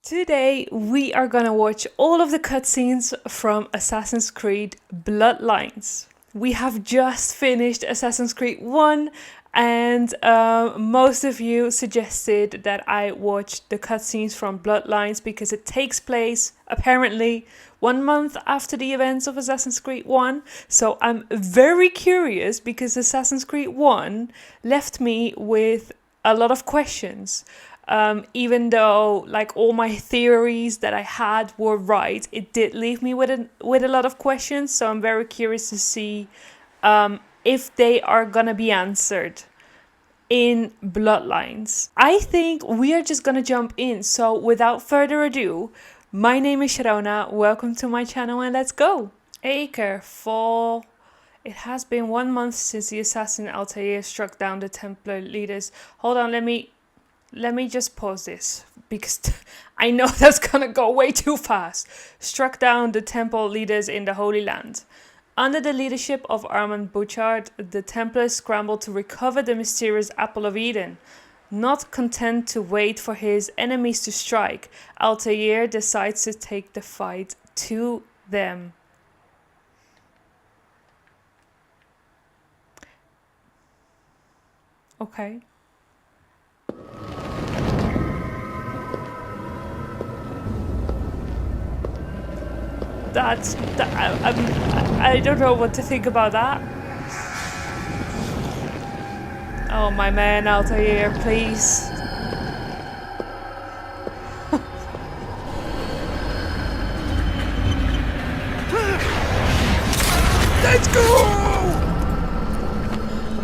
Today we are gonna watch all of the cutscenes from Assassin's Creed Bloodlines. We have just finished Assassin's Creed 1 and most of you suggested that I watch the cutscenes from Bloodlines because it takes place apparently 1 month after the events of Assassin's Creed 1. So I'm very curious because Assassin's Creed 1 left me with a lot of questions. Even though like all my theories that I had were right, it did leave me with a lot of questions. So I'm very curious to see if they are gonna be answered in Bloodlines. I think we are just gonna jump in. So without further ado, my name is Sharona. Welcome to my channel and let's go. Acre fall. It has been 1 month since the assassin Altair struck down the Templar leaders. Hold on, let me just pause this because I know that's gonna go way too fast. Struck down the temple leaders in the Holy Land. Under the leadership of Armand Bouchard, the Templars scrambled to recover the mysterious Apple of Eden. Not content to wait for his enemies to strike, Altair decides to take the fight to them. Okay. I don't know what to think about that. Oh, my man, Altair, please. Let's go!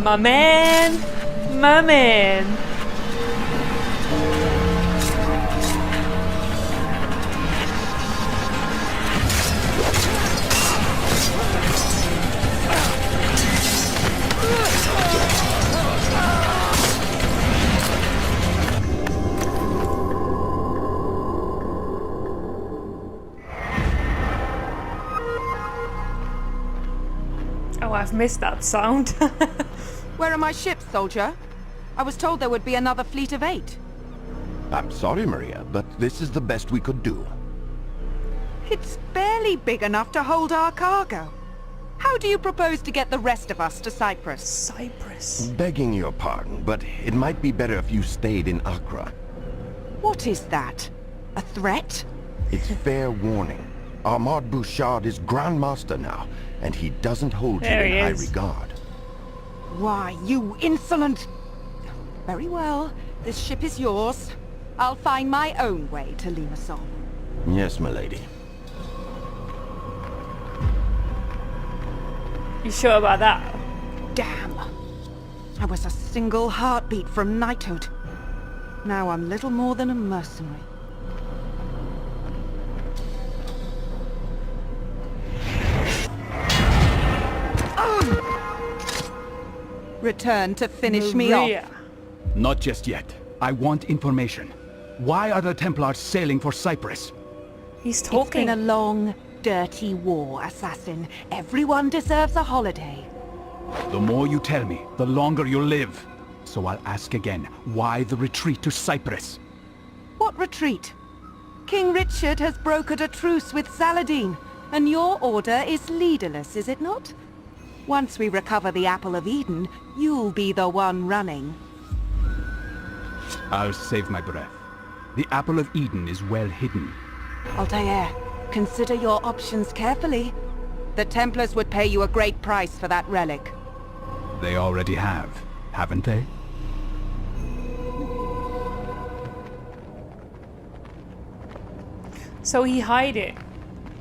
My man, my man. Oh, I've missed that sound. Where are my ships, soldier? I was told there would be another fleet of 8. I'm sorry, Maria, but this is the best we could do. It's barely big enough to hold our cargo. How do you propose to get the rest of us to Cyprus? Cyprus. Begging your pardon, but it might be better if you stayed in Accra. What is that? A threat? It's fair warning. Armand Bouchard is Grand Master now, and he doesn't hold you There in he high is. regard. Why, you insolent... Very well. This ship is yours. I'll find my own way to Limassol. Yes, milady. You sure about that? Damn. I was a single heartbeat from knighthood. Now I'm little more than a mercenary. Return to finish me Maria. off. Not just yet. I want information. Why are the Templars sailing for Cyprus? He's It's talking. been a long, dirty war, assassin. Everyone deserves a holiday. The more you tell me, the longer you'll live. So I'll ask again, why the retreat to Cyprus? What retreat? King Richard has brokered a truce with Saladin, and your order is leaderless, is it not? Once we recover the Apple of Eden, you'll be the one running. I'll save my breath. The Apple of Eden is well hidden. Altair, consider your options carefully. The Templars would pay you a great price for that relic. They already have, haven't they? So he hid it.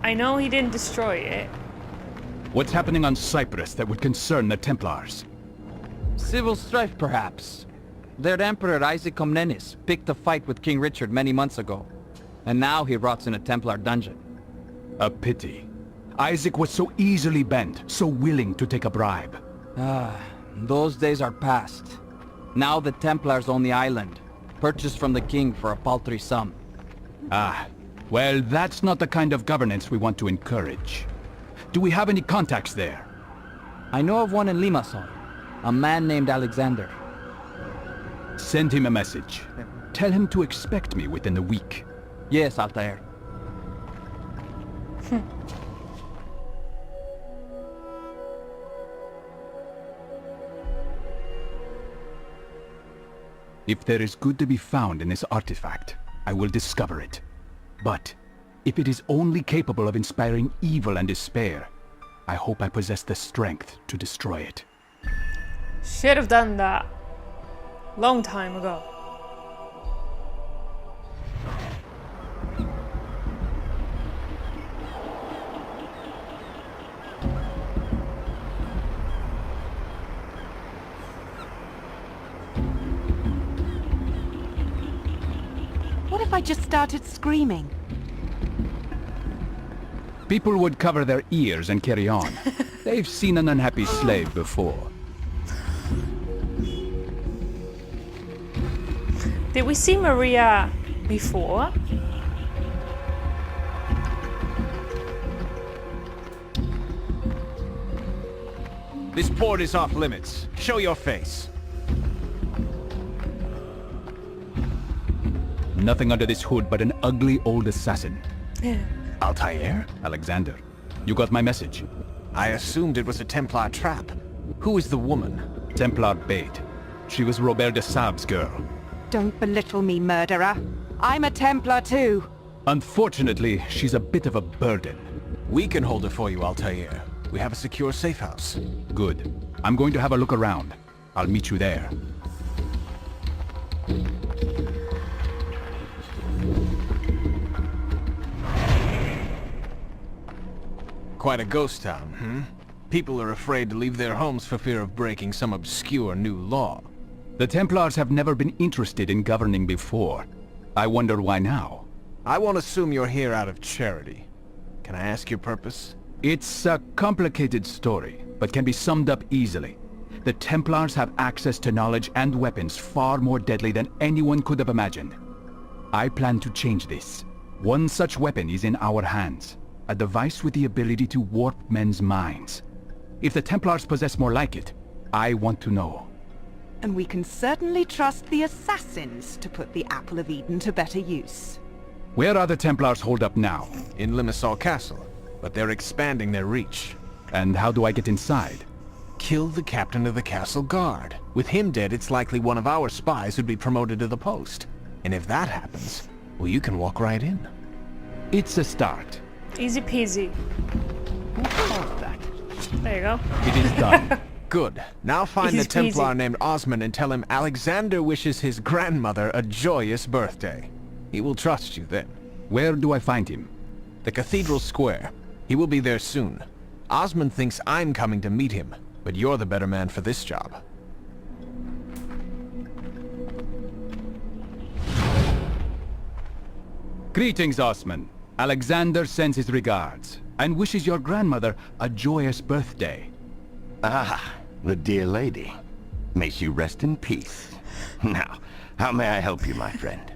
I know he didn't destroy it. What's happening on Cyprus that would concern the Templars? Civil strife, perhaps. Their Emperor Isaac Comnenus picked a fight with King Richard many months ago, and now he rots in a Templar dungeon. A pity. Isaac was so easily bent, so willing to take a bribe. Those days are past. Now the Templars own the island, purchased from the king for a paltry sum. Well, that's not the kind of governance we want to encourage. Do we have any contacts there? I know of one in Limassol, a man named Alexander. Send him a message. Tell him to expect me within the week. Yes, Altair. If there is good to be found in this artifact, I will discover it. But if it is only capable of inspiring evil and despair, I hope I possess the strength to destroy it. Should have done that. Long time ago. What if I just started screaming? People would cover their ears and carry on. They've seen an unhappy slave before. Did we see Maria before? This port is off limits. Show your face. Nothing under this hood but an ugly old assassin. Altair? Alexander, you got my message. I assumed it was a Templar trap. Who is the woman? Templar bait. She was Robert de Sab's girl. Don't belittle me, murderer. I'm a Templar too. Unfortunately, she's a bit of a burden. We can hold her for you, Altair. We have a secure safe house. Good. I'm going to have a look around. I'll meet you there. Quite a ghost town, hmm? People are afraid to leave their homes for fear of breaking some obscure new law. The Templars have never been interested in governing before. I wonder why now. I won't assume you're here out of charity. Can I ask your purpose? It's a complicated story, but can be summed up easily. The Templars have access to knowledge and weapons far more deadly than anyone could have imagined. I plan to change this. One such weapon is in our hands. A device with the ability to warp men's minds. If the Templars possess more like it, I want to know. And we can certainly trust the assassins to put the Apple of Eden to better use. Where are the Templars holed up now? In Limassol Castle, but they're expanding their reach. And how do I get inside? Kill the captain of the castle guard. With him dead, it's likely one of our spies would be promoted to the post. And if that happens, well, you can walk right in. It's a start. Easy peasy. Who caused that? There you go. It is done. Good. Now find Easy the Templar peasy. named Osman and tell him Alexander wishes his grandmother a joyous birthday. He will trust you then. Where do I find him? The Cathedral Square. He will be there soon. Osman thinks I'm coming to meet him, but you're the better man for this job. Greetings, Osman. Alexander sends his regards and wishes your grandmother a joyous birthday. Ah, the dear lady. May she rest in peace. Now, how may I help you, my friend?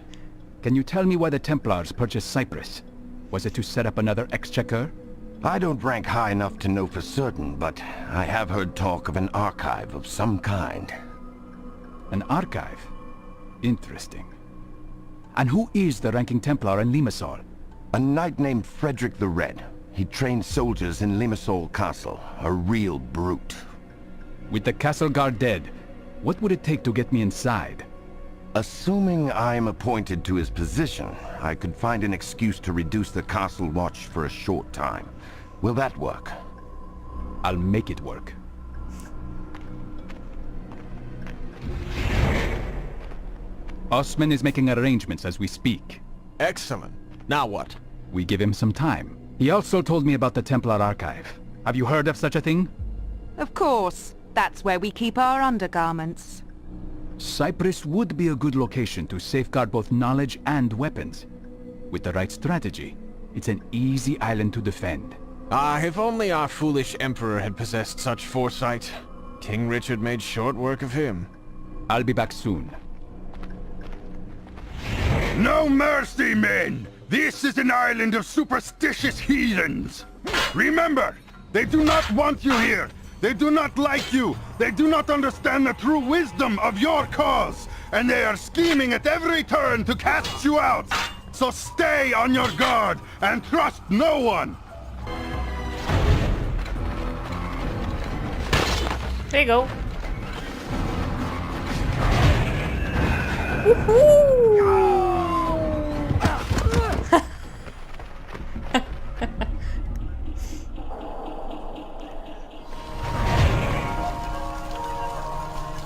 Can you tell me why the Templars purchased Cyprus? Was it to set up another exchequer? I don't rank high enough to know for certain, but I have heard talk of an archive of some kind. An archive? Interesting. And who is the ranking Templar in Limassol? A knight named Frederick the Red. He trained soldiers in Limassol Castle. A real brute. With the castle guard dead, what would it take to get me inside? Assuming I'm appointed to his position, I could find an excuse to reduce the castle watch for a short time. Will that work? I'll make it work. Osman is making arrangements as we speak. Excellent. Now what? We give him some time. He also told me about the Templar archive. Have you heard of such a thing? Of course. That's where we keep our undergarments. Cyprus would be a good location to safeguard both knowledge and weapons. With the right strategy, it's an easy island to defend. Ah, if only our foolish emperor had possessed such foresight. King Richard made short work of him. I'll be back soon. No mercy, men! This is an island of superstitious heathens! Remember, they do not want you here! They do not like you! They do not understand the true wisdom of your cause! And they are scheming at every turn to cast you out! So stay on your guard and trust no one! There you go. Woohoo!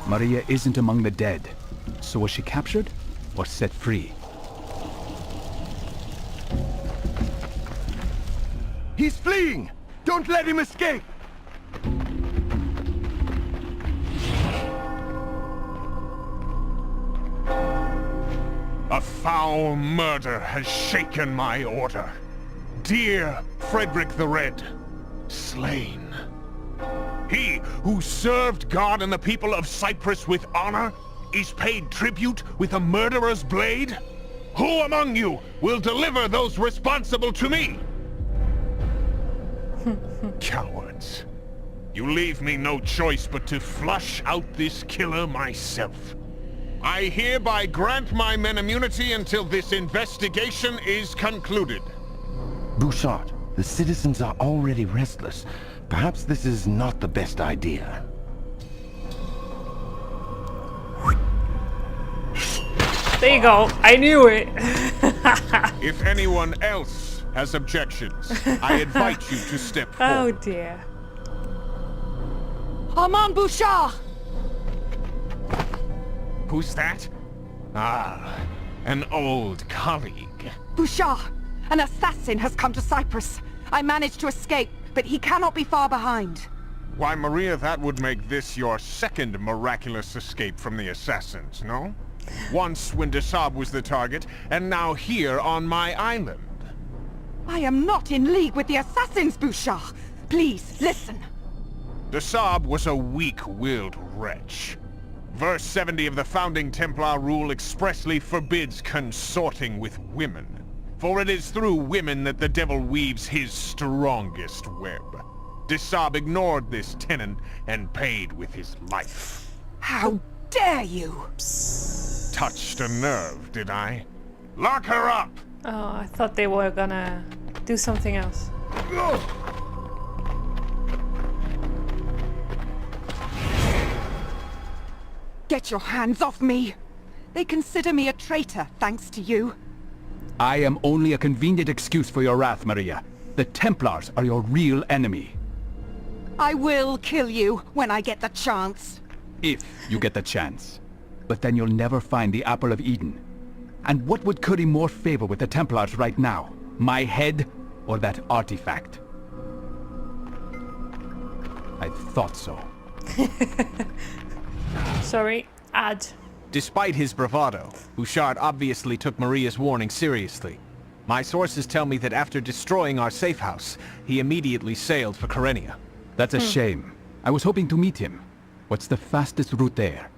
Maria isn't among the dead. So was she captured or set free? He's fleeing! Don't let him escape! A foul murder has shaken my order. Dear Frederick the Red, slain. He who served God and the people of Cyprus with honor is paid tribute with a murderer's blade? Who among you will deliver those responsible to me? Cowards. You leave me no choice but to flush out this killer myself. I hereby grant my men immunity until this investigation is concluded. Bouchard, the citizens are already restless. Perhaps this is not the best idea. There you go. I knew it. If anyone else has objections, I invite you to step Oh forward. dear. Armand Bouchard! Who's that? Ah, an old colleague. Bouchard! An assassin has come to Cyprus. I managed to escape, but he cannot be far behind. Why, Maria, that would make this your second miraculous escape from the assassins, no? Once when Desab was the target, and now here on my island. I am not in league with the assassins, Bouchard! Please, listen. Desab was a weak-willed wretch. Verse 70 of the founding Templar rule expressly forbids consorting with women. For it is through women that the devil weaves his strongest web. Desab ignored this tenet and paid with his life. How dare you! Touched a nerve, did I? Lock her up! Oh, I thought they were gonna do something else. Get your hands off me! They consider me a traitor, thanks to you. I am only a convenient excuse for your wrath, Maria. The Templars are your real enemy. I will kill you when I get the chance. If you get the chance. But then you'll never find the Apple of Eden. And what would curry more favor with the Templars right now? My head or that artifact? I thought so. Sorry, add. Despite his bravado, Bouchard obviously took Maria's warning seriously. My sources tell me that after destroying our safe house, he immediately sailed for Kyrenia. That's a shame. I was hoping to meet him. What's the fastest route there?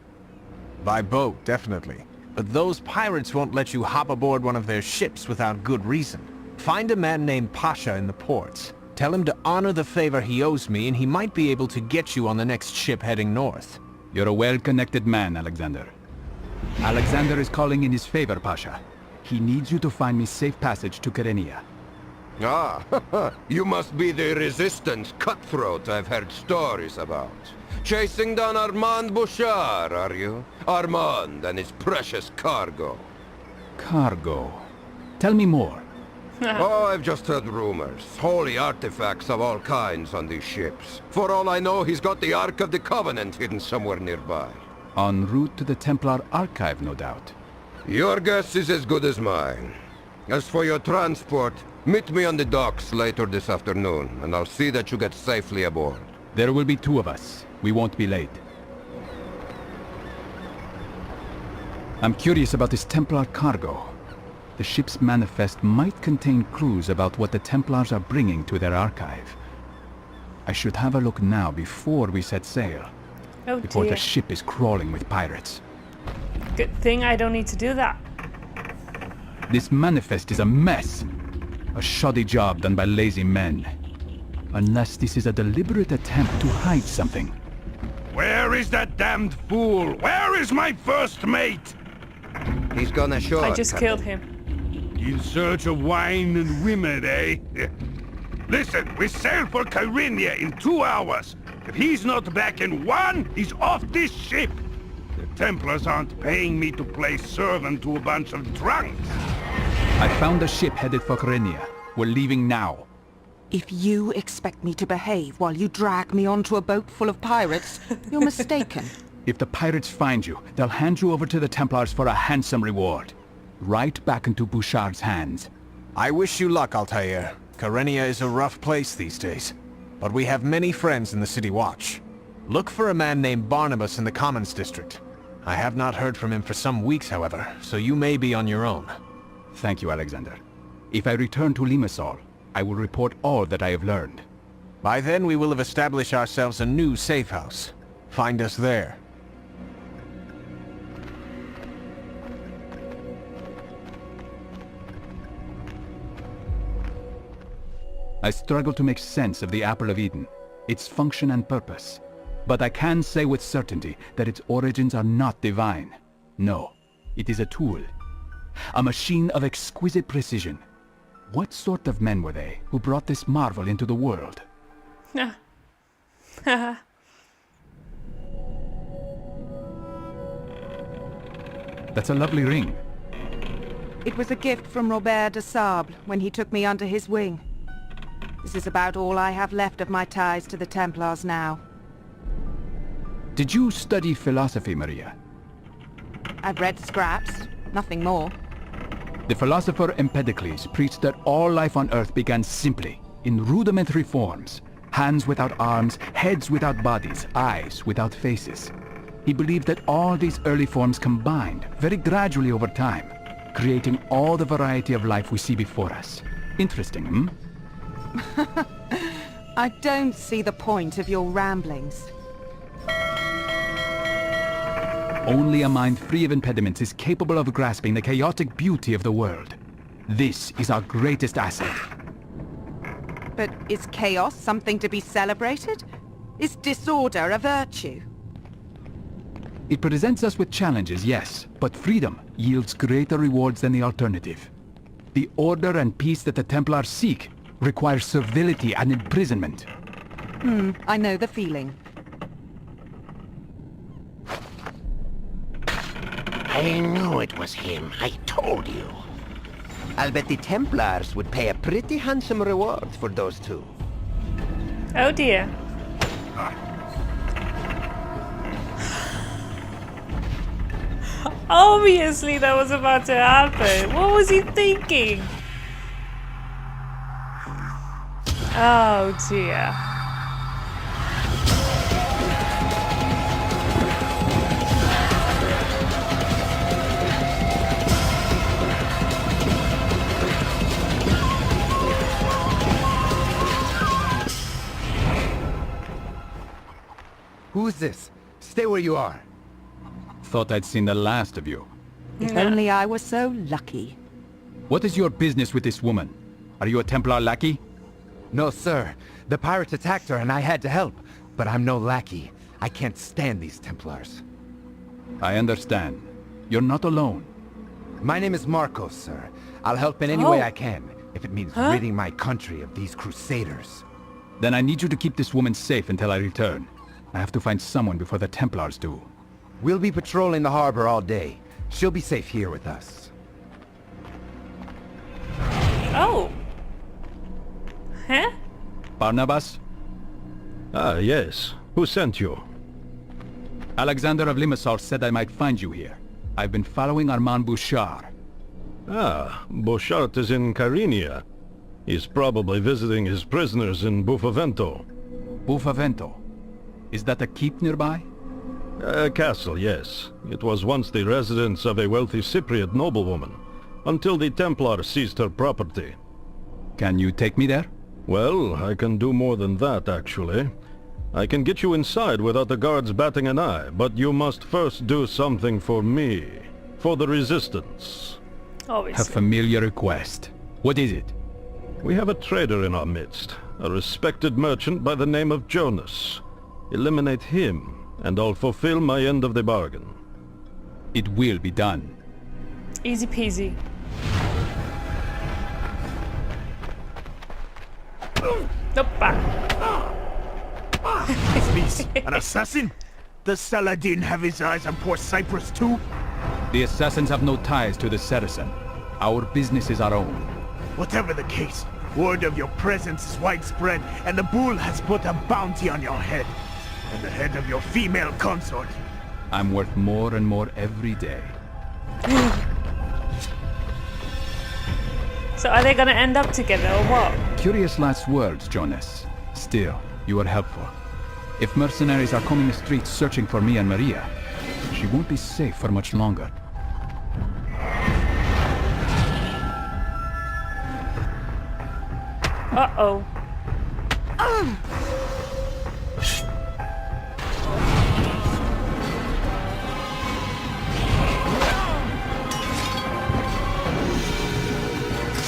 By boat, definitely. But those pirates won't let you hop aboard one of their ships without good reason. Find a man named Pasha in the ports. Tell him to honor the favor he owes me, and he might be able to get you on the next ship heading north. You're a well-connected man, Alexander. Alexander is calling in his favor, Pasha. He needs you to find me safe passage to Kyrenia. Ah, you must be the resistance cutthroat I've heard stories about. Chasing down Armand Bouchard, are you? Armand and his precious cargo. Cargo. Tell me more. Oh, I've just heard rumors. Holy artifacts of all kinds on these ships. For all I know, he's got the Ark of the Covenant hidden somewhere nearby. En route to the Templar Archive, no doubt. Your guess is as good as mine. As for your transport, meet me on the docks later this afternoon, and I'll see that you get safely aboard. There will be two of us. We won't be late. I'm curious about this Templar cargo. The ship's manifest might contain clues about what the Templars are bringing to their archive. I should have a look now before we set sail. Oh Before dear. the ship is crawling with pirates. Good thing I don't need to do that. This manifest is a mess. A shoddy job done by lazy men. Unless this is a deliberate attempt to hide something. Where is that damned fool? Where is my first mate? He's gone ashore, I just Captain. killed him. In search of wine and women, eh? Listen, we sail for Kyrenia in 2 hours. If he's not back in 1, he's off this ship. The Templars aren't paying me to play servant to a bunch of drunks. I found a ship headed for Kyrenia. We're leaving now. If you expect me to behave while you drag me onto a boat full of pirates, you're mistaken. If the pirates find you, they'll hand you over to the Templars for a handsome reward. Right back into Bouchard's hands. I wish you luck, Altair. Kyrenia is a rough place these days. But we have many friends in the City Watch. Look for a man named Barnabas in the Commons District. I have not heard from him for some weeks, however, so you may be on your own. Thank you, Alexander. If I return to Limassol, I will report all that I have learned. By then we will have established ourselves a new safe house. Find us there. I struggle to make sense of the Apple of Eden, its function and purpose. But I can say with certainty that its origins are not divine. No, it is a tool. A machine of exquisite precision. What sort of men were they who brought this marvel into the world? That's a lovely ring. It was a gift from Robert de Sable when he took me under his wing. This is about all I have left of my ties to the Templars now. Did you study philosophy, Maria? I've read scraps, nothing more. The philosopher Empedocles preached that all life on Earth began simply, in rudimentary forms. Hands without arms, heads without bodies, eyes without faces. He believed that all these early forms combined, very gradually over time, creating all the variety of life we see before us. Interesting, hmm? I don't see the point of your ramblings. Only a mind free of impediments is capable of grasping the chaotic beauty of the world. This is our greatest asset. But is chaos something to be celebrated? Is disorder a virtue? It presents us with challenges, yes, but freedom yields greater rewards than the alternative. The order and peace that the Templars seek requires servility and imprisonment. I know the feeling. I knew it was him. I told you. I'll bet the Templars would pay a pretty handsome reward for those two. Oh dear. Obviously that was about to happen. What was he thinking? Oh dear. Who's this? Stay where you are. Thought I'd seen the last of you. If only I were so lucky. What is your business with this woman? Are you a Templar lackey? No, sir. The pirates attacked her and I had to help. But I'm no lackey. I can't stand these Templars. I understand. You're not alone. My name is Marcos, sir. I'll help in any way I can, if it means ridding my country of these crusaders. Then I need you to keep this woman safe until I return. I have to find someone before the Templars do. We'll be patrolling the harbor all day. She'll be safe here with us. Oh. Huh? Barnabas? Ah, yes. Who sent you? Alexander of Limassol said I might find you here. I've been following Armand Bouchard. Ah, Bouchard is in Kyrenia. He's probably visiting his prisoners in Buffavento. Buffavento? Is that a keep nearby? A castle, yes. It was once the residence of a wealthy Cypriot noblewoman, until the Templars seized her property. Can you take me there? Well, I can do more than that, actually. I can get you inside without the guards batting an eye, but you must first do something for me. For the Resistance. Obviously. A familiar request. What is it? We have a trader in our midst, a respected merchant by the name of Jonas. Eliminate him, and I'll fulfill my end of the bargain. It will be done. Easy peasy. Nope. Please, an assassin? Does Saladin have his eyes on poor Cyprus too? The assassins have no ties to the Saracen. Our business is our own. Whatever the case, word of your presence is widespread, and the bull has put a bounty on your head, and the head of your female consort. I'm worth more and more every day. So are they gonna end up together or what? Curious last words, Jonas. Still, you are helpful. If mercenaries are combing the streets searching for me and Maria, she won't be safe for much longer. Uh-oh.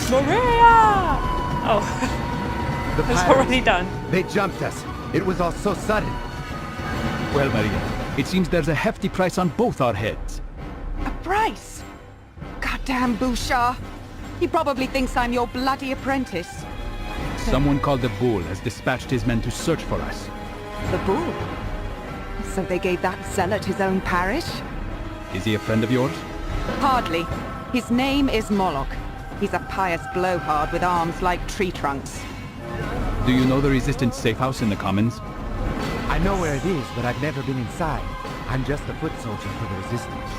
Maria! Oh, The it's pirates, already done. they jumped us. It was all so sudden. Well, Maria, it seems there's a hefty price on both our heads. A price? Goddamn Bouchard. He probably thinks I'm your bloody apprentice. Someone called the Bull has dispatched his men to search for us. The bull? So they gave that zealot his own parish? Is he a friend of yours? Hardly. His name is Moloch. He's a pious blowhard with arms like tree trunks. Do you know the Resistance safe house in the Commons? I know where it is, but I've never been inside. I'm just a foot soldier for the Resistance.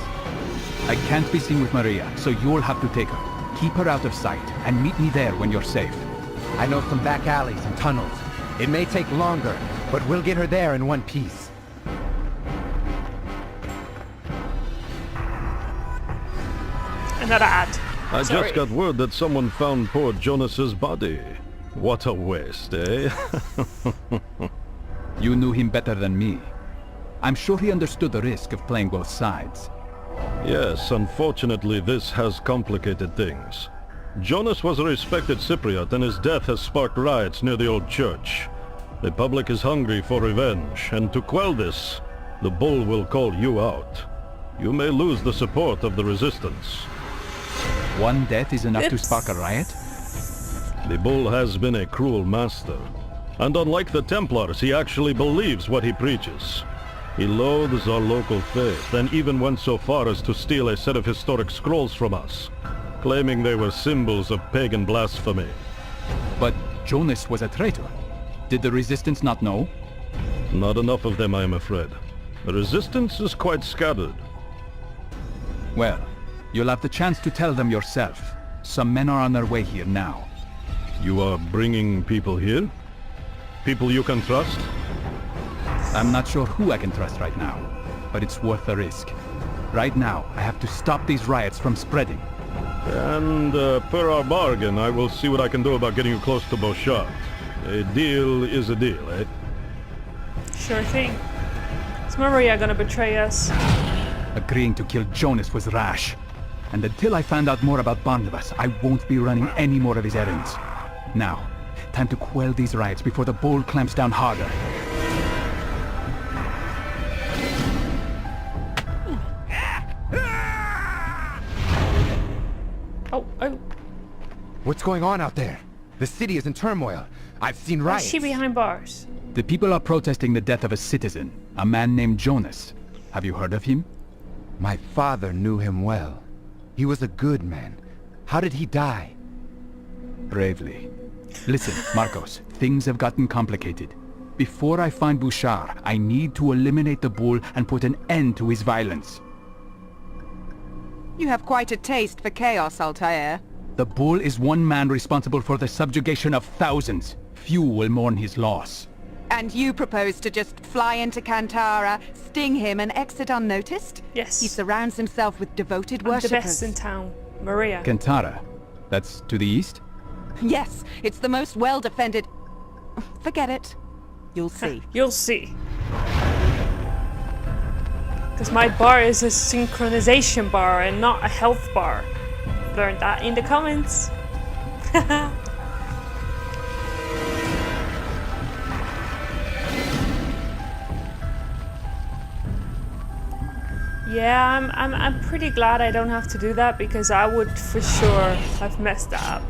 I can't be seen with Maria, so you'll have to take her. Keep her out of sight, and meet me there when you're safe. I know some back alleys and tunnels. It may take longer, but we'll get her there in one piece. Another ad. I Sorry. just got word that someone found poor Jonas's body. What a waste, eh? You knew him better than me. I'm sure he understood the risk of playing both sides. Yes, unfortunately this has complicated things. Jonas was a respected Cypriot and his death has sparked riots near the old church. The public is hungry for revenge, and to quell this, the bull will call you out. You may lose the support of the resistance. One death is enough to spark a riot? The bull has been a cruel master, and unlike the Templars, he actually believes what he preaches. He loathes our local faith, and even went so far as to steal a set of historic scrolls from us, claiming they were symbols of pagan blasphemy. But Jonas was a traitor. Did the Resistance not know? Not enough of them, I am afraid. The resistance is quite scattered. Well, you'll have the chance to tell them yourself. Some men are on their way here now. You are bringing people here? People you can trust? I'm not sure who I can trust right now, but it's worth the risk. Right now, I have to stop these riots from spreading. And per our bargain, I will see what I can do about getting you close to Bouchard. A deal is a deal, eh? Sure thing. Is Maria gonna betray us? Agreeing to kill Jonas was rash. And until I find out more about Barnabas, I won't be running any more of his errands. Now, time to quell these riots before the bull clamps down harder. Oh. What's going on out there? The city is in turmoil. I've seen Why riots. is she behind bars? The people are protesting the death of a citizen, a man named Jonas. Have you heard of him? My father knew him well. He was a good man. How did he die? Bravely. Listen, Marcos, things have gotten complicated. Before I find Bouchard, I need to eliminate the bull and put an end to his violence. You have quite a taste for chaos, Altair. The bull is one man responsible for the subjugation of thousands. Few will mourn his loss. And you propose to just fly into Kantara, sting him and exit unnoticed? Yes. He surrounds himself with devoted I'm the worshippers. best in town. Maria. Kantara? That's to the east? Yes, it's the most well-defended... Forget it. You'll see. You'll see. Because my bar is a synchronization bar and not a health bar. Learned that in the comments. Yeah, I'm pretty glad I don't have to do that because I would for sure have messed that up.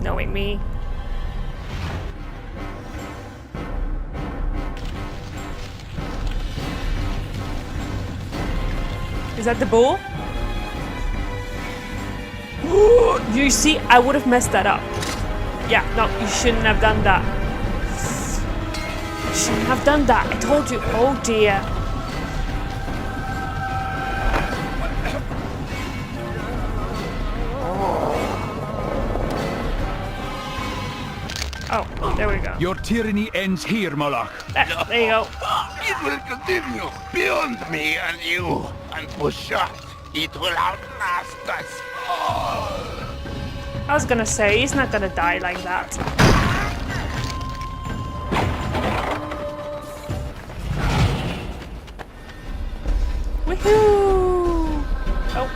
Knowing me. Is that the bull? You see, I would have messed that up. Yeah, no, you shouldn't have done that. You shouldn't have done that. I told you. Oh dear. Oh, there we go. Your tyranny ends here, Moloch. There you go. It will continue beyond me and you. And for sure, it will outlast us all. I was gonna say, he's not gonna die like that. Woohoo! Oh.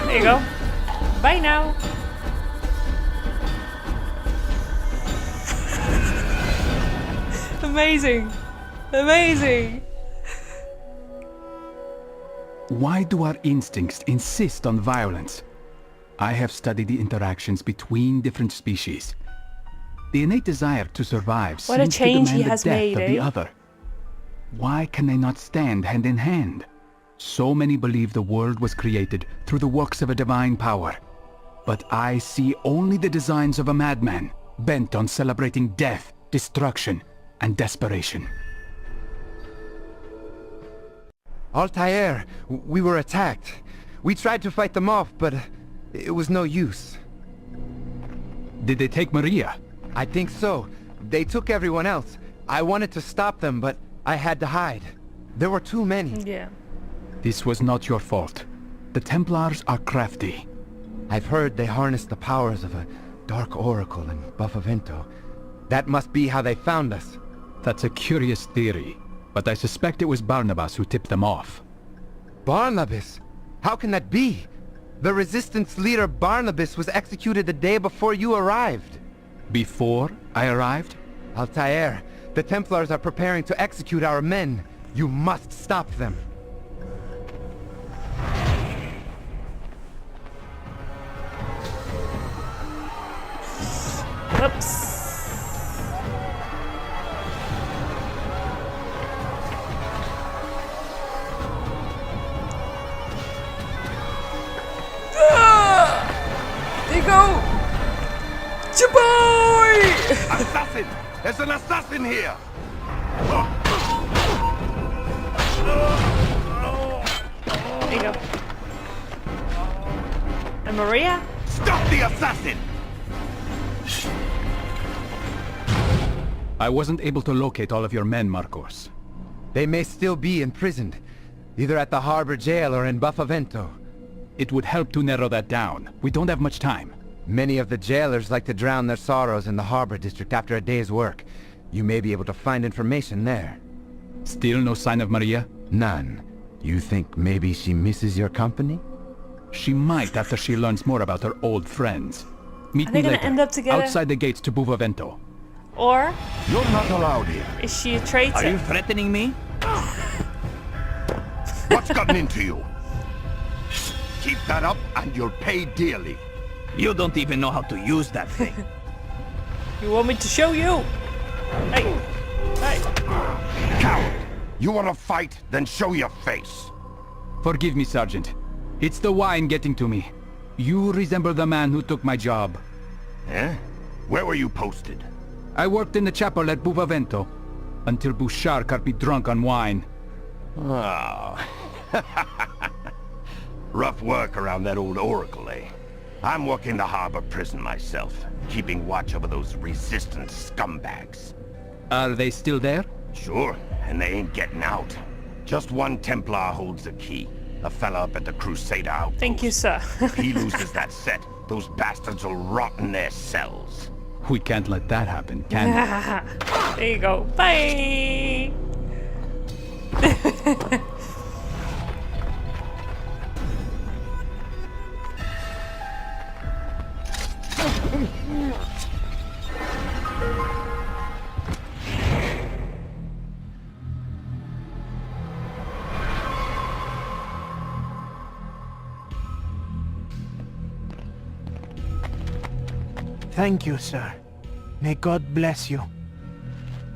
There you go. Bye now. Amazing. Amazing. Why do our instincts insist on violence? I have studied the interactions between different species. The innate desire to survive What a seems to change he demand the has death made, of the eh? other. Why can they not stand hand in hand? So many believe the world was created through the works of a divine power. But I see only the designs of a madman, bent on celebrating death, destruction, and desperation. Altair, we were attacked. We tried to fight them off, but it was no use. Did they take Maria? I think so. They took everyone else. I wanted to stop them, but I had to hide. There were too many. Yeah. This was not your fault. The Templars are crafty. I've heard they harnessed the powers of a dark oracle in Buffavento. That must be how they found us. That's a curious theory, but I suspect it was Barnabas who tipped them off. Barnabas? How can that be? The resistance leader Barnabas was executed the day before you arrived. Before I arrived? Altair, the Templars are preparing to execute our men. You must stop them. Whoops. There you go! Chaboy! Assassin! There's an assassin here! There you go. And Maria? Stop the assassin! I wasn't able to locate all of your men, Marcos. They may still be imprisoned, either at the harbor jail or in Buffavento. It would help to narrow that down. We don't have much time. Many of the jailers like to drown their sorrows in the harbor district after a day's work. You may be able to find information there. Still no sign of Maria? None. You think maybe she misses your company? She might after she learns more about her old friends. Meet Are me they gonna later, end up together? outside the gates to Buvavento. Or You're not allowed here. is she a traitor? Are you threatening me? What's gotten into you? Keep that up and you'll pay dearly. You don't even know how to use that thing. You want me to show you? Hey. Hey. Coward! You want to fight? Then show your face. Forgive me, Sergeant. It's the wine getting to me. You resemble the man who took my job. Eh? Where were you posted? I worked in the chapel at Buvavento, until Bouchard got me drunk on wine. Oh. Rough work around that old oracle, eh? I'm working the harbor prison myself, keeping watch over those resistance scumbags. Are they still there? Sure, and they ain't getting out. Just one Templar holds the key. A fella up at the Crusader outpost. Thank you, sir. If he loses that set, those bastards will rot in their cells. We can't let that happen, can we? There you go. Bye! Thank you, sir. May God bless you.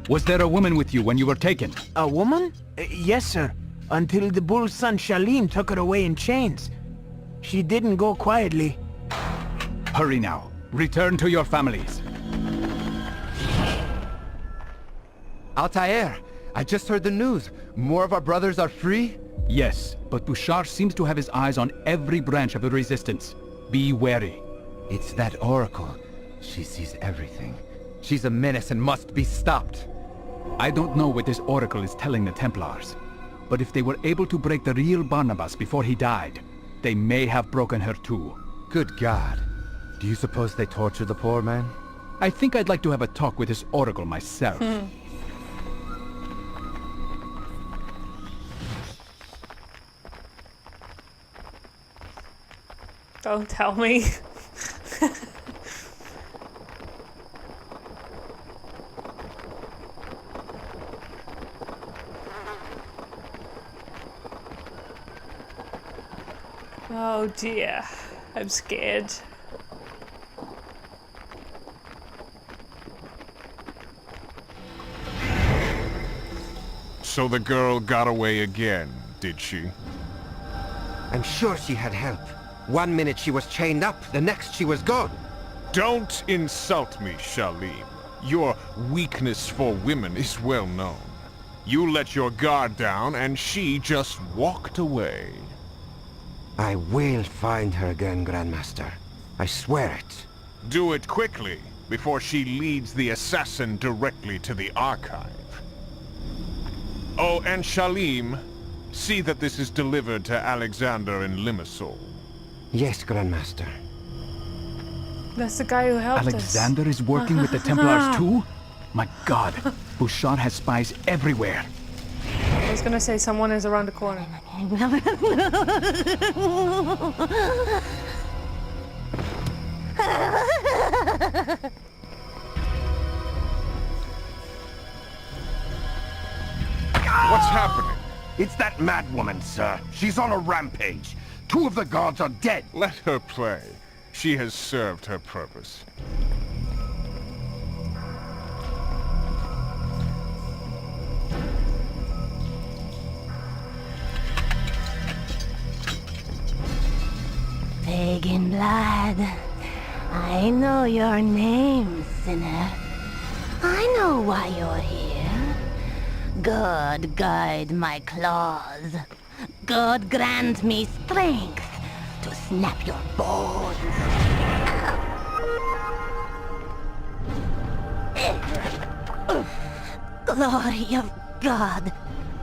Was there a woman with you when you were taken? A woman? Yes, sir. until the bull's son Shalim took her away in chains. She didn't go quietly. Hurry now. Return to your families. Altair, I just heard the news. More of our brothers are free? Yes, but Bouchard seems to have his eyes on every branch of the resistance. Be wary. It's that Oracle. She sees everything. She's a menace and must be stopped. I don't know what this Oracle is telling the Templars, but if they were able to break the real Barnabas before he died, they may have broken her too. Good God. Do you suppose they torture the poor man? I think I'd like to have a talk with this Oracle myself. Don't tell me. Oh dear, I'm scared. So the girl got away again, did she? I'm sure she had help. 1 minute she was chained up, the next she was gone. Don't insult me, Shalim. Your weakness for women is well known. You let your guard down and she just walked away. I will find her again, Grandmaster. I swear it. Do it quickly, before she leads the assassin directly to the archive. Oh, and Shalim, see that this is delivered to Alexander in Limassol. Yes, Grandmaster. That's the guy who helped Alexander is working with the Templars too? My God, Bouchard has spies everywhere. I was gonna say someone is around the corner. What's happening? It's that madwoman, sir. She's on a rampage. 2 of the guards are dead. Let her play. She has served her purpose. Pagan blood. I know your name, sinner. I know why you're here. God guide my claws. God grant me strength to snap your bones. Glory of God,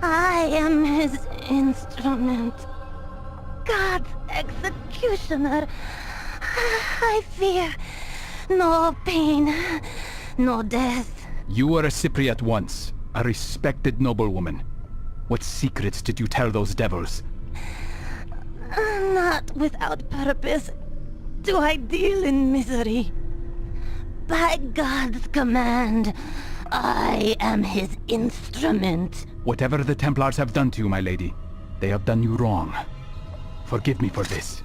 I am his instrument. God's executioner. I fear no pain, no death. You were a Cypriot once, a respected noblewoman. What secrets did you tell those devils? Not without purpose do I deal in misery. By God's command, I am his instrument. Whatever the Templars have done to you, my lady, they have done you wrong. Forgive me for this.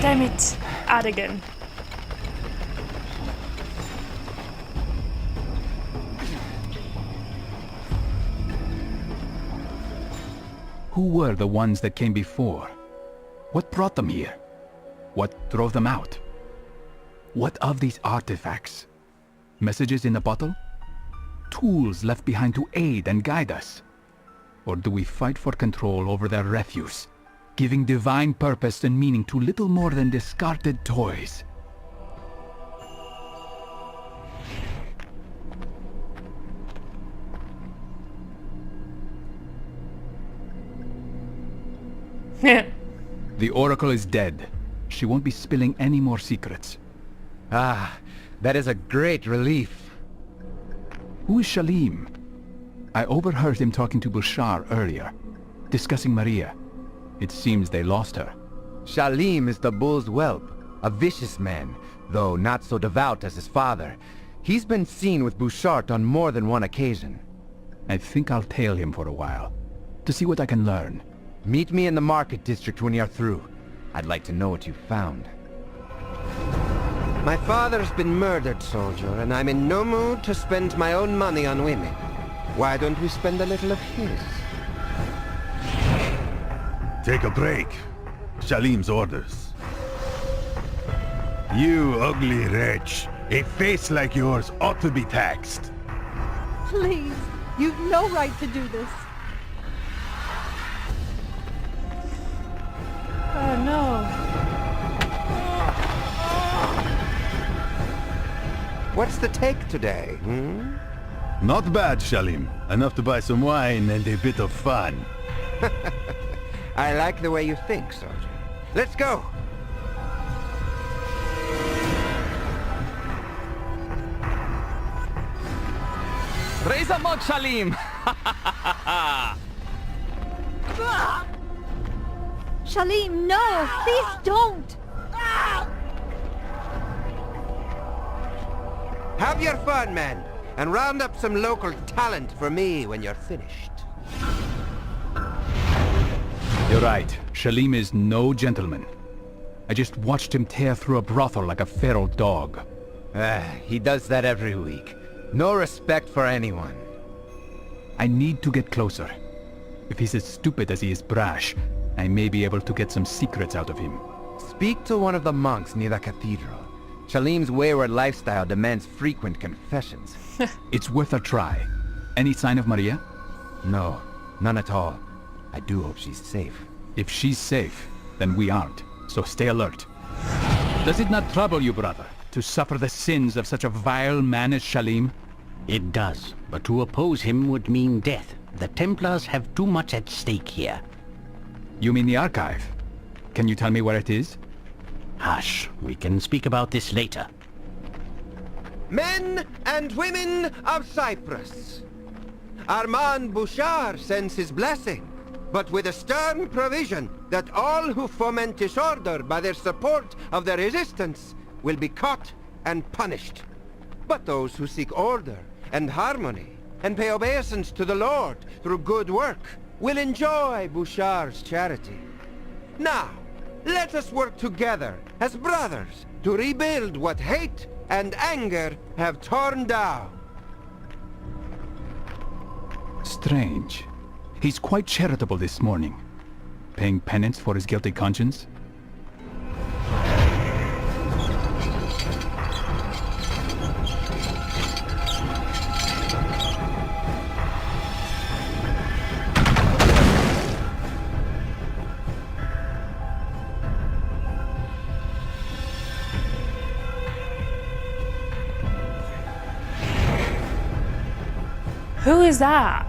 Damn it, Adigan. Who were the ones that came before? What brought them here? What drove them out? What of these artifacts? Messages in a bottle? Tools left behind to aid and guide us? Or do we fight for control over their refuse, giving divine purpose and meaning to little more than discarded toys? The Oracle is dead. She won't be spilling any more secrets. Ah, that is a great relief. Who is Shalim? I overheard him talking to Bouchard earlier, discussing Maria. It seems they lost her. Shalim is the bull's whelp, a vicious man, though not so devout as his father. He's been seen with Bouchard on more than one occasion. I think I'll tail him for a while, to see what I can learn. Meet me in the market district when you're through. I'd like to know what you found. My father's been murdered, soldier, and I'm in no mood to spend my own money on women. Why don't we spend a little of his? Take a break. Shalim's orders. You ugly wretch. A face like yours ought to be taxed. Please, you've no right to do this. Oh no. What's the take today, hmm? Not bad, Shalim. Enough to buy some wine and a bit of fun. I like the way you think, soldier. Let's go! Raise a mug, Shalim! Shalim, no! Please don't! Have your fun, men, and round up some local talent for me when you're finished. You're right. Shalim is no gentleman. I just watched him tear through a brothel like a feral dog. He does that every week. No respect for anyone. I need to get closer. If he's as stupid as he is brash, I may be able to get some secrets out of him. Speak to one of the monks near the cathedral. Shalim's wayward lifestyle demands frequent confessions. It's worth a try. Any sign of Maria? No, none at all. I do hope she's safe. If she's safe, then we aren't. So stay alert. Does it not trouble you, brother, to suffer the sins of such a vile man as Shalim? It does, but to oppose him would mean death. The Templars have too much at stake here. You mean the archive? Can you tell me where it is? Hush, we can speak about this later. Men and women of Cyprus, Armand Bouchard sends his blessing, but with a stern provision that all who foment disorder by their support of the resistance will be caught and punished. But those who seek order and harmony and pay obeisance to the Lord through good work will enjoy Bouchard's charity. Now, let us work together as brothers to rebuild what hate and anger have torn down. Strange. He's quite charitable this morning. Paying penance for his guilty conscience? Who is that?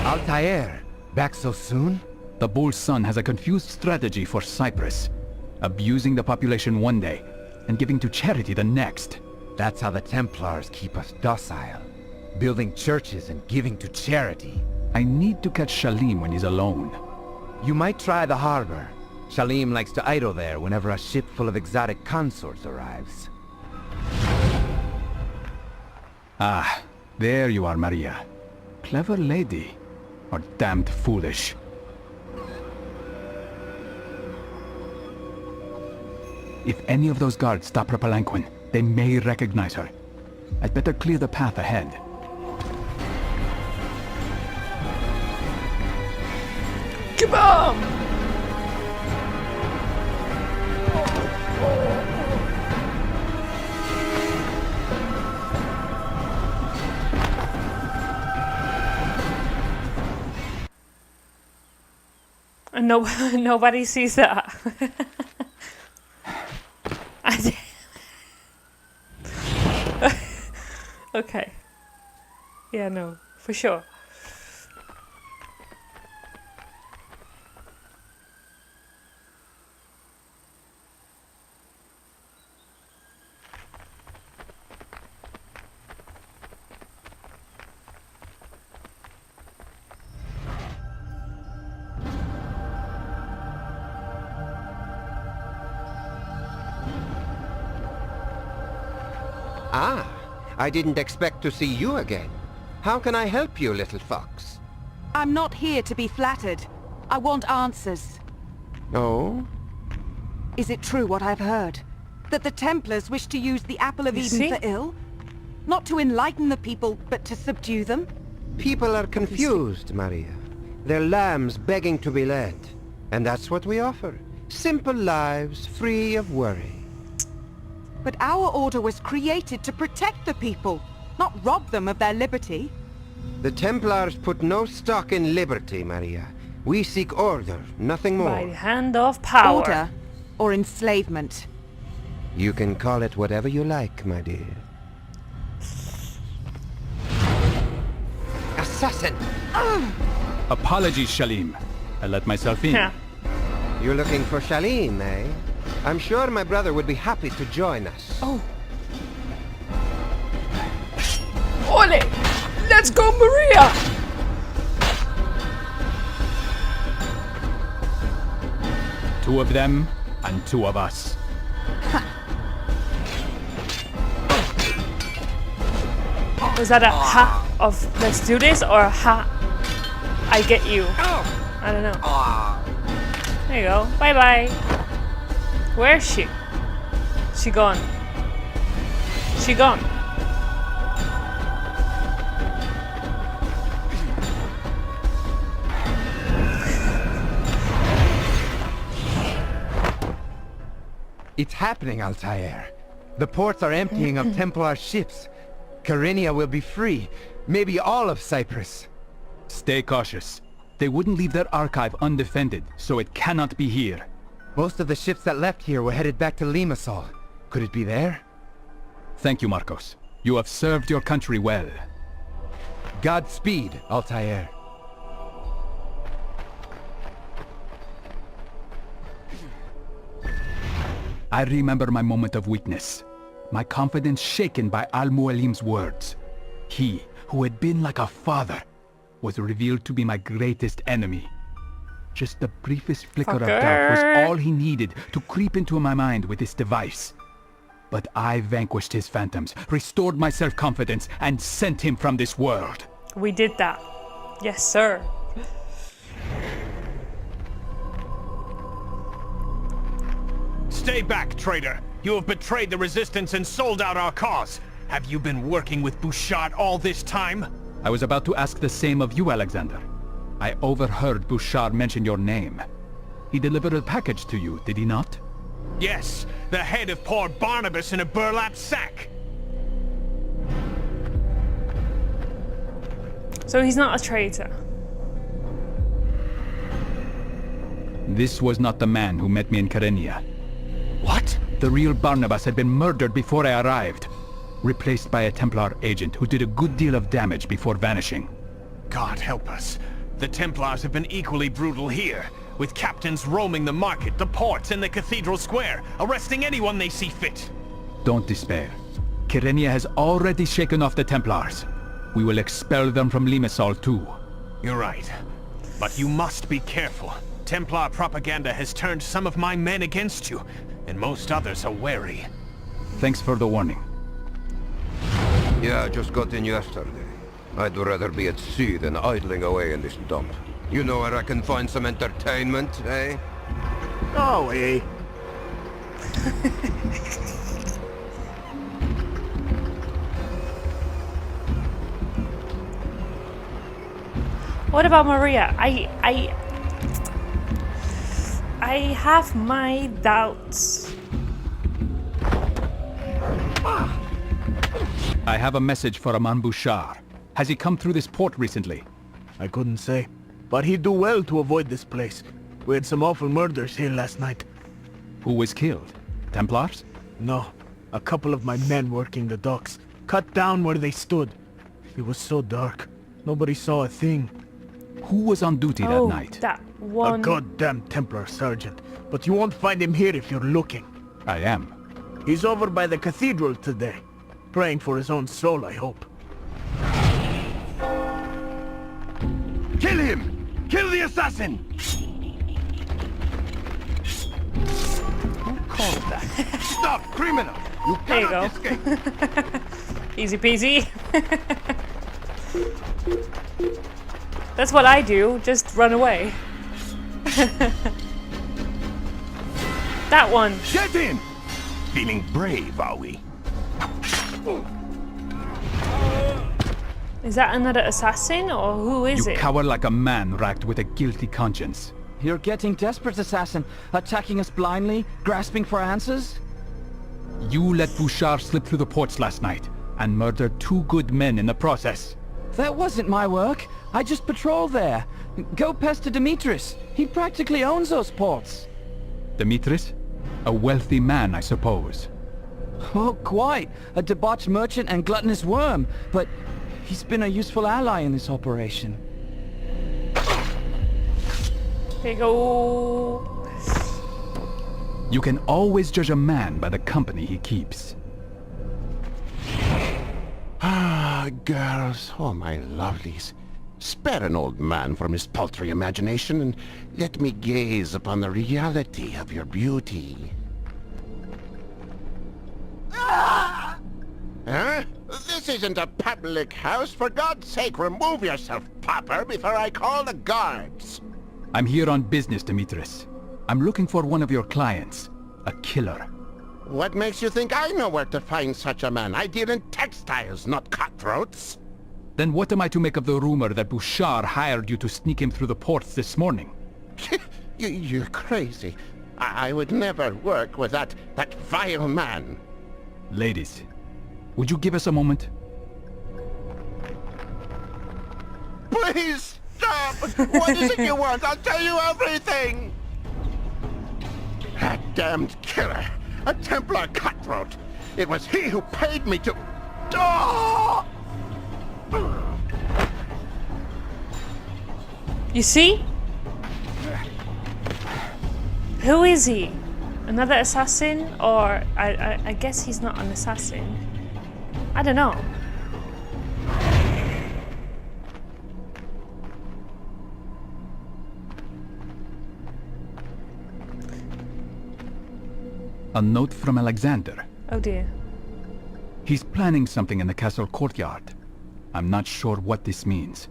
Altair, back so soon? The bull's son has a confused strategy for Cyprus. Abusing the population one day, and giving to charity the next. That's how the Templars keep us docile. Building churches and giving to charity. I need to catch Shalim when he's alone. You might try the harbor. Shalim likes to idle there whenever a ship full of exotic consorts arrives. Ah, there you are, Maria. Clever lady, or damned foolish. If any of those guards stop her palanquin, they may recognize her. I'd better clear the path ahead. Kabam! No, nobody sees that. Okay. Yeah, no, for sure. Ah, I didn't expect to see you again. How can I help you, little fox? I'm not here to be flattered. I want answers. Oh? Is it true what I've heard? That the Templars wish to use the Apple of Eden for ill? Not to enlighten the people, but to subdue them? People are confused, Maria. They're lambs begging to be led. And that's what we offer. Simple lives, free of worry. But our order was created to protect the people, not rob them of their liberty. The Templars put no stock in liberty, Maria. We seek order, nothing more. By the hand of power. Order or enslavement. You can call it whatever you like, my dear. Assassin! Apologies, Shalim. I let myself in. Yeah. You're looking for Shalim, eh? I'm sure my brother would be happy to join us. Oh. Ole! Let's go, Maria! Two of them, and two of us. Was that a ha of let's do this or a ha I get you? I don't know. There you go. Bye bye. Where is she? She gone. She gone. It's happening, Altair. The ports are emptying of Templar ships. Kyrenia will be free. Maybe all of Cyprus. Stay cautious. They wouldn't leave their archive undefended, so it cannot be here. Most of the ships that left here were headed back to Limassol. Could it be there? Thank you, Marcos. You have served your country well. Godspeed, Altair. I remember my moment of weakness. My confidence shaken by Al-Mualim's words. He, who had been like a father, was revealed to be my greatest enemy. Just the briefest flicker of doubt was all he needed to creep into my mind with this device. But I vanquished his phantoms, restored my self-confidence, and sent him from this world. We did that. Yes, sir. Stay back, traitor! You have betrayed the Resistance and sold out our cause! Have you been working with Bouchard all this time? I was about to ask the same of you, Alexander. I overheard Bouchard mention your name. He delivered a package to you, did he not? Yes, the head of poor Barnabas in a burlap sack! So he's not a traitor. This was not the man who met me in Kyrenia. What? The real Barnabas had been murdered before I arrived, replaced by a Templar agent who did a good deal of damage before vanishing. God help us. The Templars have been equally brutal here, with captains roaming the market, the ports, and the cathedral square, arresting anyone they see fit. Don't despair. Kyrenia has already shaken off the Templars. We will expel them from Limassol too. You're right. But you must be careful. Templar propaganda has turned some of my men against you, and most others are wary. Thanks for the warning. Yeah, I just got in yesterday. I'd rather be at sea than idling away in this dump. You know where I can find some entertainment, eh? Oh, eh? What about Maria? I have my doubts. I have a message for Aman Bouchard. Has he come through this port recently? I couldn't say. But he'd do well to avoid this place. We had some awful murders here last night. Who was killed? Templars? No. A couple of my men working the docks. Cut down where they stood. It was so dark. Nobody saw a thing. Who was on duty that night? That one. A goddamn Templar sergeant. But you won't find him here if you're looking. I am. He's over by the cathedral today. Praying for his own soul, I hope. Kill him! Kill the assassin! Who called that? Stop, criminal! You There you cannot go. escape! Easy peasy. That's what I do, just run away. That one. Get in! Feeling brave, are we? Is that another assassin, or who is You it? cower like a man racked with a guilty conscience. You're getting desperate, assassin. Attacking us blindly, grasping for answers? You let Bouchard slip through the ports last night, and murdered 2 good men in the process. That wasn't my work. I just patrolled there. Go pester Dimitris. He practically owns those ports. Dimitris? A wealthy man, I suppose. Oh, quite. A debauched merchant and gluttonous worm. But he's been a useful ally in this operation. Here you go. You can always judge a man by the company he keeps. Ah, girls, oh my lovelies. Spare an old man from his paltry imagination and let me gaze upon the reality of your beauty. Huh? This isn't a public house. For God's sake, remove yourself, pauper, before I call the guards. I'm here on business, Dimitris. I'm looking for one of your clients. A killer. What makes you think I know where to find such a man? I deal in textiles, not cutthroats. Then what am I to make of the rumor that Bouchard hired you to sneak him through the ports this morning? You're crazy. I would never work with that vile man. Ladies, would you give us a moment? Please, stop! What is it you want? I'll tell you everything! That damned killer! A Templar cutthroat! It was he who paid me to... Oh! You see? Who is he? Another assassin? Or I guess he's not an assassin. I don't know. A note from Alexander. Oh dear. He's planning something in the castle courtyard. I'm not sure what this means,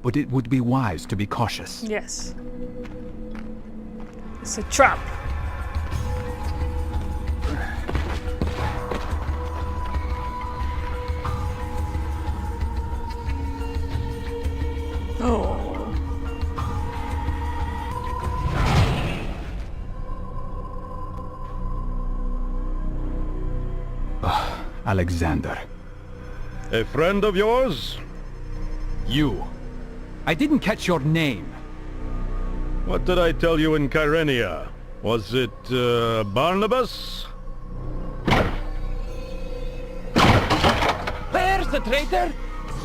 but it would be wise to be cautious. Yes. It's a trap. Oh. Alexander. A friend of yours? You. I didn't catch your name. What did I tell you in Kyrenia? Was it, Barnabas? There's the traitor!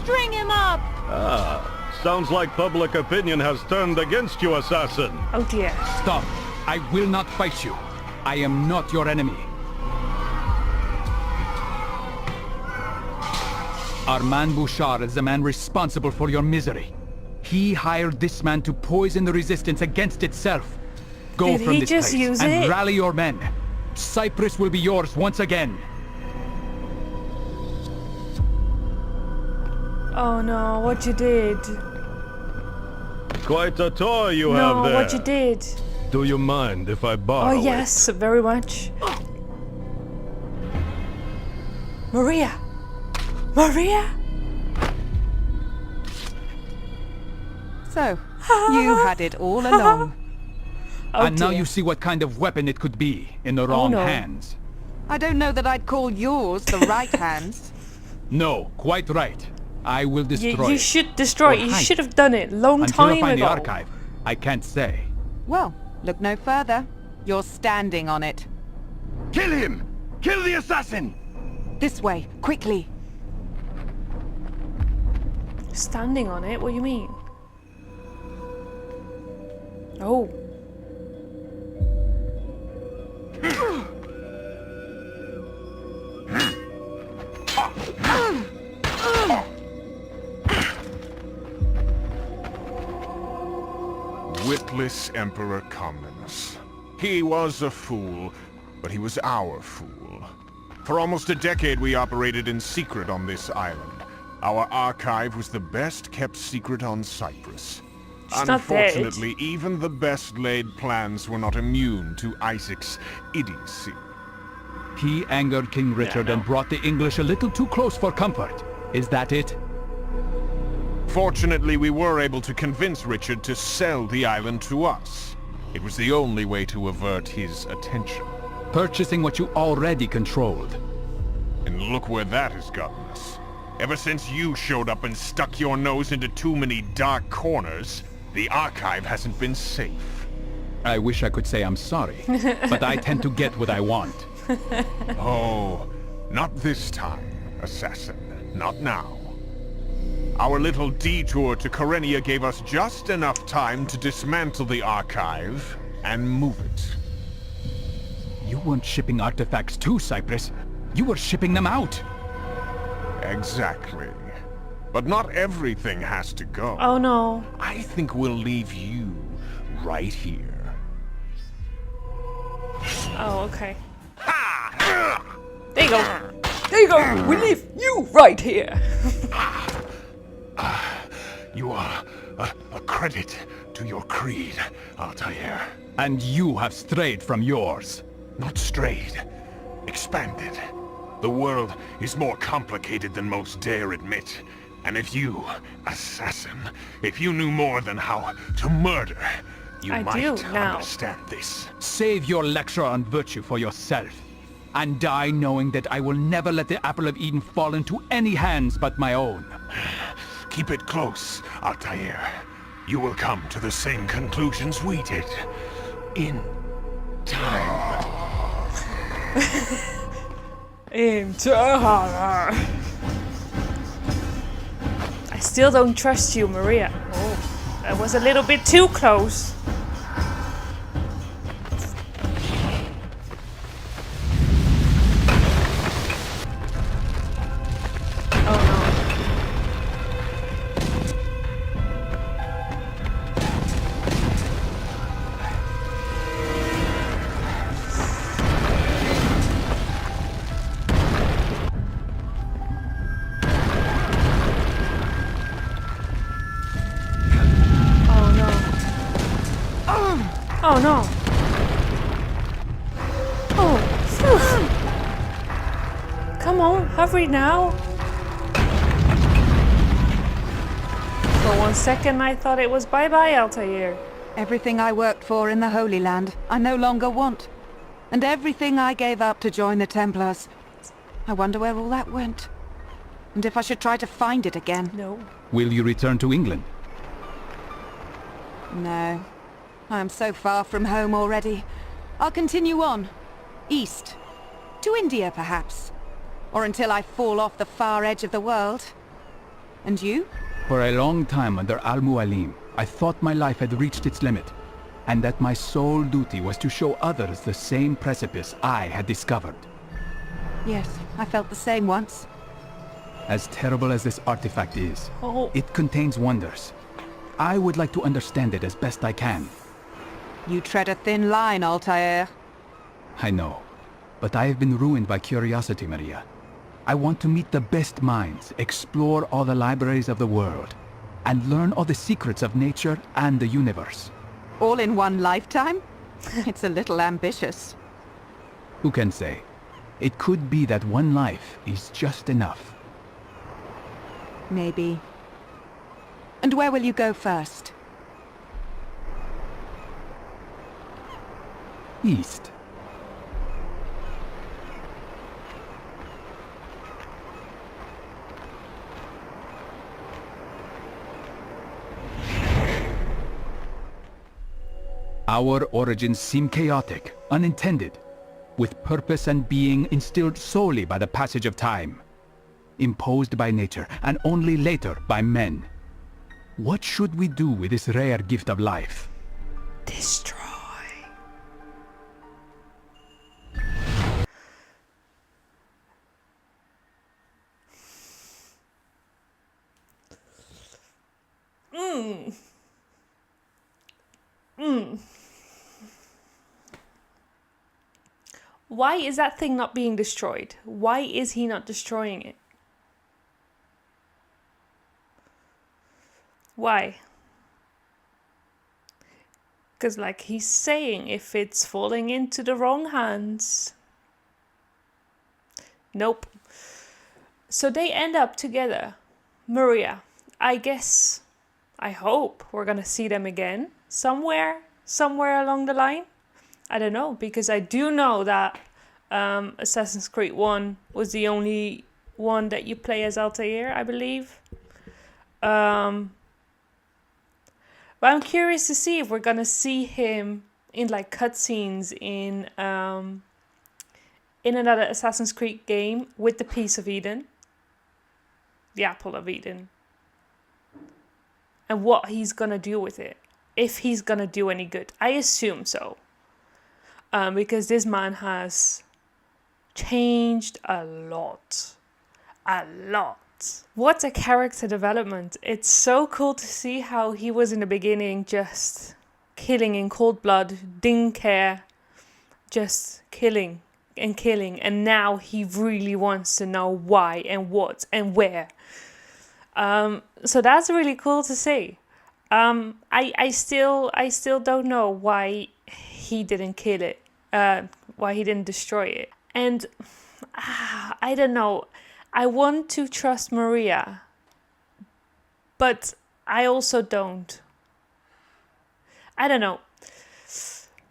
String him up! Ah, sounds like public opinion has turned against you, assassin. Oh dear. Stop. I will not fight you. I am not your enemy. Armand Bouchard is the man responsible for your misery. He hired this man to poison the resistance against itself. Go Did from he this just place use and it? rally your men. Cyprus will be yours once again. Oh no, what you did? Quite a toy you No, have there. what you did? Do you mind if I borrow Oh yes, very much. Maria! Maria! So, you had it all along. Oh And now dear. you see what kind of weapon it could be in the wrong no. hands. I don't know that I'd call yours the right hands. No, quite right. I will destroy You it. should destroy Or it. You hide should have done it long Until I time find ago. the archive, I can't say. Well, look no further. You're standing on it. Kill him! Kill the assassin! This way, quickly. Standing on it? What do you mean? Oh. Witless Emperor Comnenus. He was a fool, but he was our fool. For almost a decade we operated in secret on this island. Our archive was the best kept secret on Cyprus. She's not dead. Unfortunately, even the best laid plans were not immune to Isaac's idiocy. He angered King Richard and brought the English a little too close for comfort. Is that it? Fortunately, we were able to convince Richard to sell the island to us. It was the only way to avert his attention. Purchasing what you already controlled. And look where that has gotten us. Ever since you showed up and stuck your nose into too many dark corners, the archive hasn't been safe. I wish I could say I'm sorry, but I tend to get what I want. Oh, not this time, assassin. Not now. Our little detour to Kyrenia gave us just enough time to dismantle the archive and move it. You weren't shipping artifacts to Cyprus. You were shipping them out. Exactly. But not everything has to go. Oh no. I think we'll leave you right here. Oh, okay. There you go. There you go. We leave you right here. You are a credit to your creed, Altair. And you have strayed from yours. Not strayed. Expanded. The world is more complicated than most dare admit. And if you, assassin, if you knew more than how to murder, you might understand this. Save your lecture on virtue for yourself. And die knowing that I will never let the Apple of Eden fall into any hands but my own. Keep it close, Altair. You will come to the same conclusions we did. In time. In time. I still don't trust you, Maria. Oh, that was a little bit too close. Oh no. Oh, phew. Come on, hurry now. For 1 second I thought it was bye-bye, Altair. Everything I worked for in the Holy Land, I no longer want. And everything I gave up to join the Templars. I wonder where all that went. And if I should try to find it again. No. Will you return to England? No. I am so far from home already. I'll continue on. East. To India, perhaps. Or until I fall off the far edge of the world. And you? For a long time under Al-Mualim, I thought my life had reached its limit, and that my sole duty was to show others the same precipice I had discovered. Yes, I felt the same once. As terrible as this artifact is, Oh. it contains wonders. I would like to understand it as best I can. You tread a thin line, Altair. I know, but I have been ruined by curiosity, Maria. I want to meet the best minds, explore all the libraries of the world, and learn all the secrets of nature and the universe. All in one lifetime? It's a little ambitious. Who can say? It could be that one life is just enough. Maybe. And where will you go first? East. Our origins seem chaotic, unintended, with purpose and being instilled solely by the passage of time, imposed by nature, and only later by men. What should we do with this rare gift of life? Destroy. Why is that thing not being destroyed? Why is he not destroying it? Why? Because like he's saying, if it's falling into the wrong hands. Nope. So they end up together. Maria, I guess, I hope we're gonna see them again somewhere along the line. I don't know, because I do know that Assassin's Creed 1 was the only one that you play as Altair, I believe. But I'm curious to see if we're gonna see him in like cutscenes in another Assassin's Creed game with the Piece of Eden, the Apple of Eden, and what he's gonna do with it, if he's gonna do any good. I assume so, because this man has changed a lot. What a character development. It's so cool to see how he was in the beginning just killing in cold blood, didn't care, just killing, and now he really wants to know why and what and where. So that's really cool to see. I still don't know why he didn't kill it, why he didn't destroy it. And I don't know. I want to trust Maria, but I also don't. I don't know.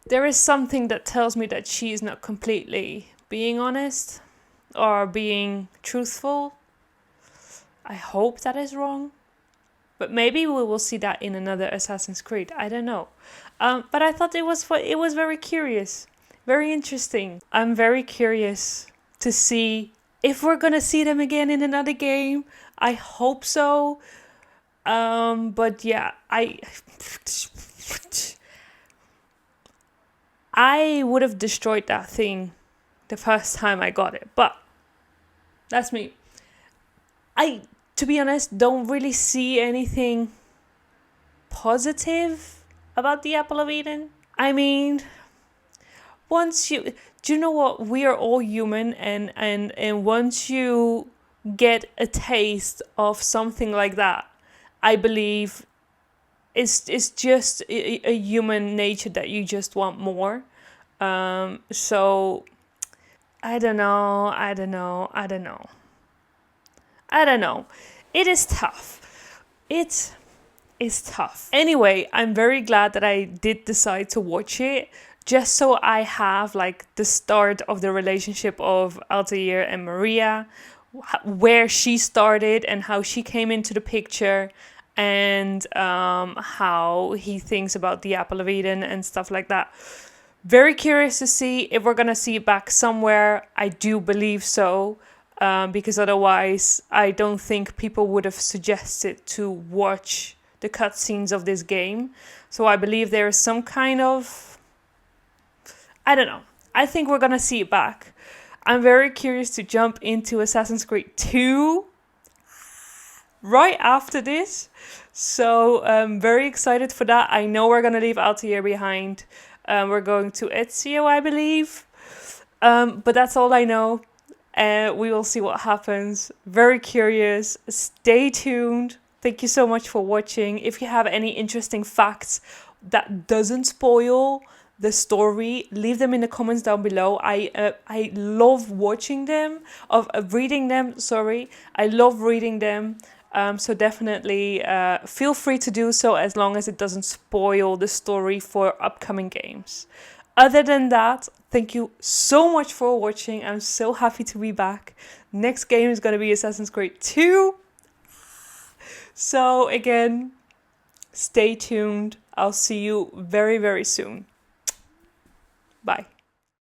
There is something that tells me that she is not completely being honest or being truthful. I hope that is wrong. But maybe we will see that in another Assassin's Creed. I don't know. But I thought it was very curious. Very interesting. I'm very curious to see if we're gonna see them again in another game. I hope so. But yeah, I would have destroyed that thing the first time I got it. But that's me. To be honest, don't really see anything positive about the Apple of Eden. I mean, do you know what? We are all human, and once you get a taste of something like that, I believe it's just a human nature that you just want more. So I don't know. It is tough. It is tough. Anyway, I'm very glad that I did decide to watch it, just so I have like the start of the relationship of Altair and Maria, where she started and how she came into the picture, and how he thinks about the Apple of Eden and stuff like that. Very curious to see if we're gonna see it back somewhere. I do believe so. Because otherwise I don't think people would have suggested to watch the cutscenes of this game. So I believe there is some kind of, I don't know. I think we're gonna see it back. I'm very curious to jump into Assassin's Creed 2 right after this. So I'm very excited for that. I know we're gonna leave Altair behind. We're going to Ezio, I believe. But that's all I know. We will see what happens. Very curious. Stay tuned. Thank you so much for watching. If you have any interesting facts that doesn't spoil the story, leave them in the comments down below. I love watching them, reading them. Sorry, I love reading them. So definitely feel free to do so, as long as it doesn't spoil the story for upcoming games. Other than that, thank you so much for watching. I'm so happy to be back. Next game is going to be Assassin's Creed 2. So again, stay tuned. I'll see you very, very soon. Bye.